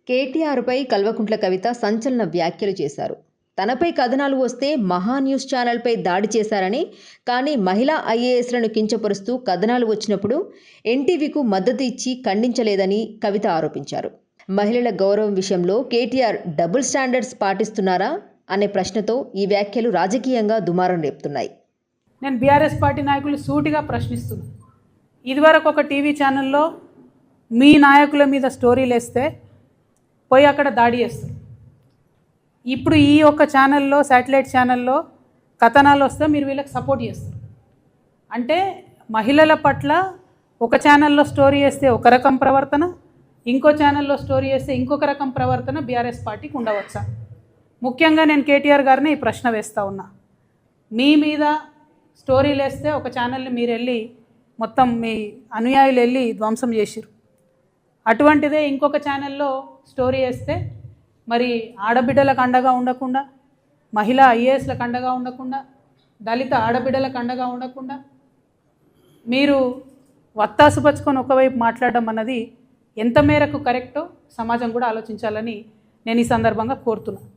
కేటీఆర్పై కల్వకుంట్ల కవిత సంచలన వ్యాఖ్యలు చేశారు. తనపై కథనాలు వస్తే మహా న్యూస్ ఛానల్పై దాడి చేశారని, కానీ మహిళా ఐఏఎస్లను కించపరుస్తూ కథనాలు వచ్చినప్పుడు ఎన్టీవీకు మద్దతు ఇచ్చి ఖండించలేదని కవిత ఆరోపించారు. మహిళల గౌరవం విషయంలో కేటీఆర్ డబుల్ స్టాండర్డ్స్ పాటిస్తున్నారా అనే ప్రశ్నతో ఈ వ్యాఖ్యలు రాజకీయంగా దుమారం రేపుతున్నాయి. నేను బీఆర్ఎస్ పార్టీ నాయకులు సూటిగా ప్రశ్నిస్తున్నాను. ఇదివరకు ఒక టీవీ ఛానల్లో మీ నాయకుల మీద స్టోరీలు వేస్తే పోయి అక్కడ దాడి చేస్తారు. ఇప్పుడు ఈ ఒక్క ఛానల్లో, శాటిలైట్ ఛానల్లో కథనాలు వస్తే మీరు వీళ్ళకి సపోర్ట్ చేస్తారు. అంటే మహిళల పట్ల ఒక ఛానల్లో స్టోరీ వేస్తే ఒక రకం ప్రవర్తన, ఇంకో ఛానల్లో స్టోరీ వేస్తే ఇంకొక రకం ప్రవర్తన బీఆర్ఎస్ పార్టీకి ఉండవచ్చా? ముఖ్యంగా నేను కేటీఆర్ గారిని ఈ ప్రశ్న వేస్తూ ఉన్నా. మీ మీద స్టోరీలు వేస్తే ఒక ఛానల్ని మీరు వెళ్ళి మొత్తం మీ అనుయాయులు వెళ్ళి ధ్వంసం చేసిరు. అటువంటిదే ఇంకొక ఛానల్లో స్టోరీ వేస్తే మరి ఆడబిడ్డలకు అండగా ఉండకుండా, మహిళా ఐఏఎస్లకు అండగా ఉండకుండా, దళిత ఆడబిడ్డలకు అండగా ఉండకుండా మీరు వత్తాసు పచ్చుకొని ఒకవైపు మాట్లాడడం అన్నది ఎంత మేరకు కరెక్టో సమాజం కూడా ఆలోచించాలని నేను ఈ సందర్భంగా కోరుతున్నాను.